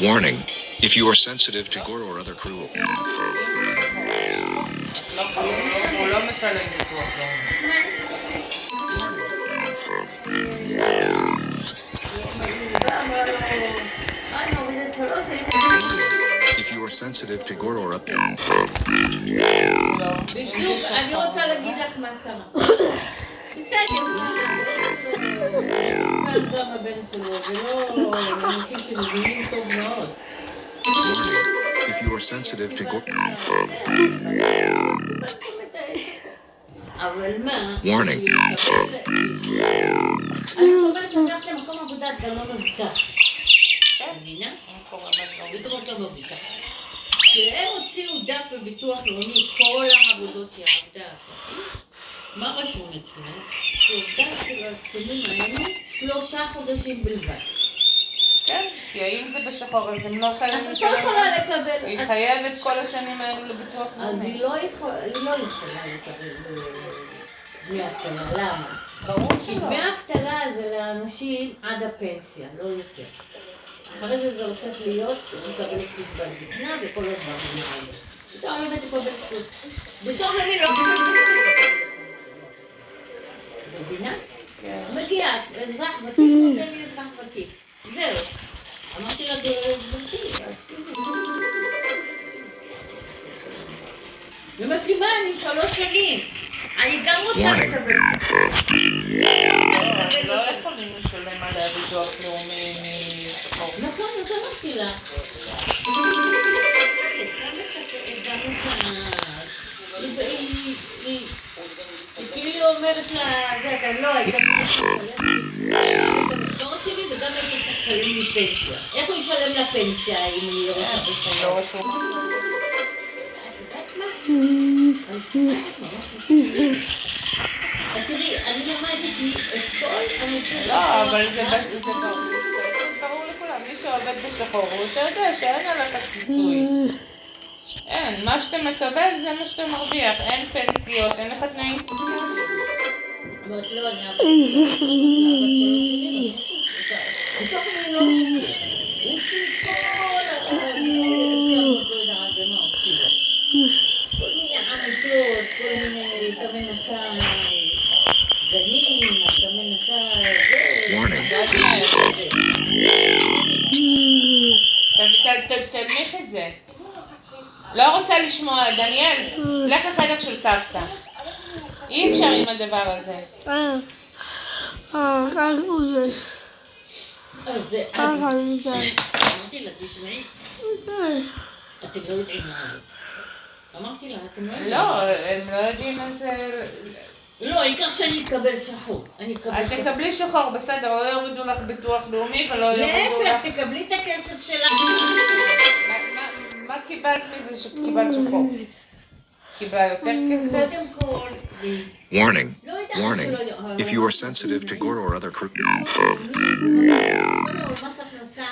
Warning. If you are sensitive to gore or other cruel. הוא לא משלם ביטוח If you are sensitive to gore or other. בדיוק, אני רוצה להגיד לך מה קרה. בסדר, גם הבן שלו, ולא אנשים שמבינים טוב מאוד. If you are sensitive to gore. אבל מה? Warning. אני אומרת שדרך למקום עבודה אתה לא מבוטח. מבינה? פתאום אתה מבוטח. כשהם הוציאו דף בביטוח לאומי כל העבודות שעבדה, מה רשום אצלנו? שעובדה של הסכמים האלו 3 חודשים בלבד. כן, כי האם זה בשחור, אז הם לא חייבים אז אתה יכולה לקבל. היא חייבת כל השנים האלו לביטוח לאומי. אז היא לא יכולה לקבל דמי אבטלה. למה? ברור כי שלא. דמי אבטלה זה לאנשים עד הפנסיה, לא יותר. אחרי זה הופך להיות, מקבל קצבת זקנה וכל הדברים האלה. בתור לא תקבל כלום. בתור אני לא מבינה? כן. מגיע, אזרח ותיק, נותן לי אזרח ותיק. זהו. אמרתי לה, גברתי, ואומרת לי, מה, אני 3 שנים. אני גם רוצה לקבל. לא יכולים לשלם עליה ביטוח לאומי משחור. נכון, אז אמרתי לה. היא כאילו אומרת לה, זה, אתה לא, היית לשלם את המשכורת שלי וגם היית צריך לשלם לי פנסיה. איך הוא ישלם לה פנסיה אם היא רוצה לשלם? לא רשום. תראי, אני למדתי את כל הנושא. לא, אבל זה ברור לכולם. מי שעובד בשחור, אתה יודע שאין עליך כיסוי. אין, מה שאתה מקבל זה מה שאתה מרוויח. אין פנסיות, אין לך תנאים סוציאליים. אמרת לא, אני אעבוד בתוך אני לא שקר. הוא הוציא כל כל מיני עמותות, כל מיני תמנתה גנים, תמנתה תנמיך את זה. לא רוצה לשמוע, דניאל, לך לחדר של סבתא. אי אפשר עם הדבר הזה. זה אמרתי לה, תשמעי, אתם לא יודעים מה זה. אמרתי לה, אתם לא יודעים. לא, הם לא יודעים מה זה. לא, העיקר שאני אקבל שחור. את תקבלי שחור, בסדר, לא יורידו לך ביטוח לאומי ולא יורידו לך. להפך, תקבלי את הכסף שלך. מה קיבלת מזה שקיבלת שחור? קיבלה יותר כסף? קודם כל, Warning. Warning. If you are sensitive to gore or other cruel. מס הכנסה,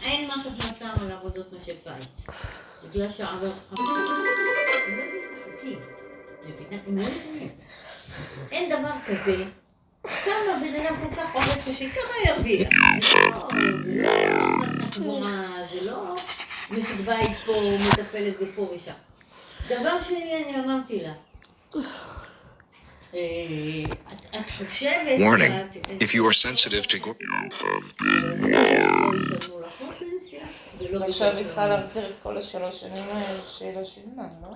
אין מס הכנסה על עבודות משק בית. בגלל שעבר אין דבר כזה. כמה בן אדם כל כך עובד קשה, כמה ירוויח? זה לא הכנסה גבוהה, זה לא משק בית פה, מטפל את זה פה ושם. דבר שני, אני אמרתי לה, את חושבת... Warning. If you are sensitive to gore. לא ישלמו לך פנסיה, ולא עכשיו היא צריכה להחזיר את כל 3 שנים האלה שלא שילמה, לא?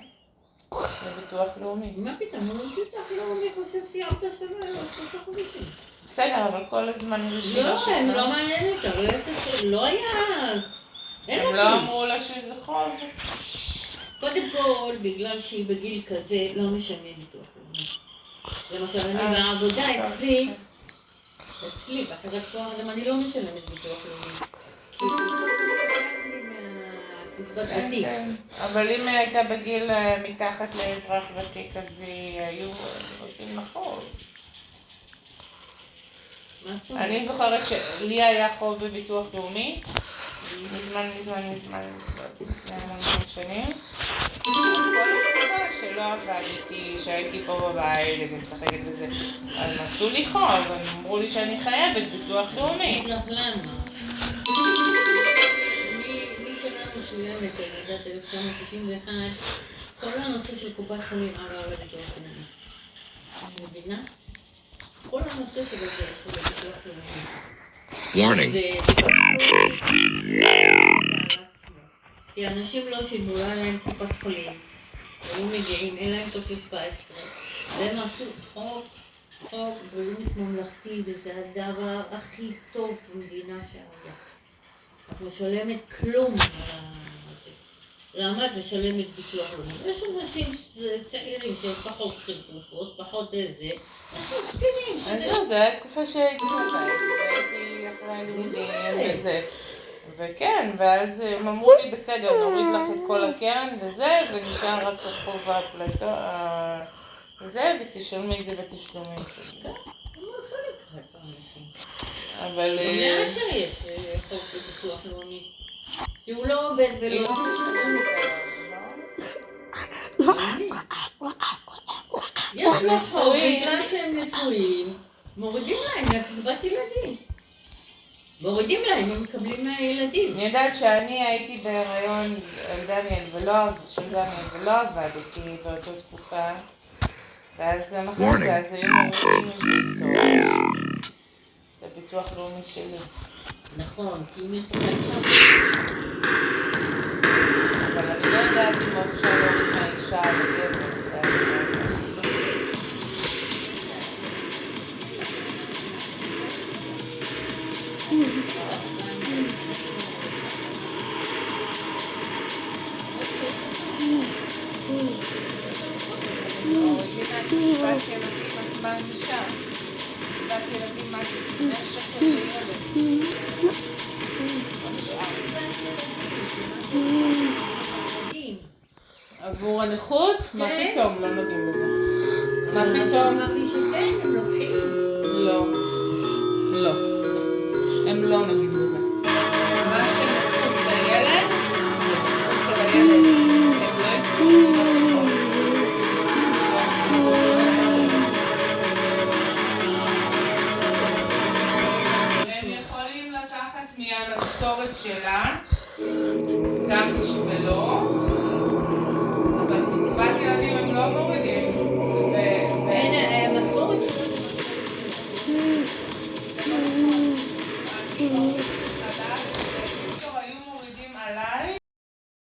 לביטוח לאומי. מה פתאום? הוא ביטוח לאומי חושב סיימת שלו 3 חודשים. בסדר, אבל כל הזמן היא שלא לא, הם שילמה. לא מעניין אותה, לא היה... הם לא אמרו לה שזה חוב. קודם כל, בגלל שהיא בגיל כזה, לא משנה ביטוח לאומי. למשל, אני בעבודה אצלי, בחברת כוח אדם, אני לא משלמת ביטוח לאומי. כי קצבת ותיק. אבל אם היא הייתה בגיל מתחת לאזרח ותיק, אז היו עושים נכון. מה זאת אומרת? אני זוכרת שלי היה חוב בביטוח לאומי, מזמן, לפני המון שנים. כל התקופה שלא עבדתי, שהייתי פה בבית ומשחקת בזה, אז הם עשו לי חוב, הם אמרו לי שאני חייבת ביטוח לאומי. אצלך למה? משנה מסוימת, אני יודעת, 1991, כל הנושא של קופת חולים עבר לביטוח לאומי. אני מבינה? כל הנושא של הביטוח לאומי. Warning. כי אנשים לא שילמו, לא היה להם קופת חולים, היו מגיעים, אין להם טופס 17, והם עשו חוק בריאות ממלכתי, וזה הדבר הכי טוב במדינה שהיה. את משלמת כלום על זה. למה את משלמת ביטוח לאומי? יש אנשים צעירים שהם פחות צריכים תרופות, פחות איזה, יש מסכנים שזה... אז זה היה תקופה שהייתי בבית, והייתי אחרי הלימודים וזה. וכן, ואז הם אמרו לי בסדר, נוריד לך את כל הקרן וזה, ונשאר רק החוב הפלטו, וזה, ותשלמי את זה בתשלומים שלי. כן, לא חלק אחת האנשים. אבל... גם לאשר יש חוק בביטוח לאומי. כי הוא לא עובד ולא... יש לו חוק, בגלל שהם נשואים, מורידים להם לקצבת ילדים. מורידים להם, הם מקבלים מהילדים. אני יודעת שאני הייתי בהיריון של דניאל ולא עבדתי באותה תקופה, ואז גם אחרי זה, אז היו מורידים את הביטוח לאומי שלי. נכון, כי אם יש לך... אבל אני לא יודעת אם אפשר להוריד מהאישה לגבר. עבור הנכות? מה פתאום? לא נוגעים בזה. מה פתאום? אמר לי שכן, הם לוקחים. לא. לא. הם לא נוגעים בזה. מה שנכות לילד? נכות של הילד. הם לא יקחו. הם יכולים לקחת מהמשכורת שלה, גם בשבילו,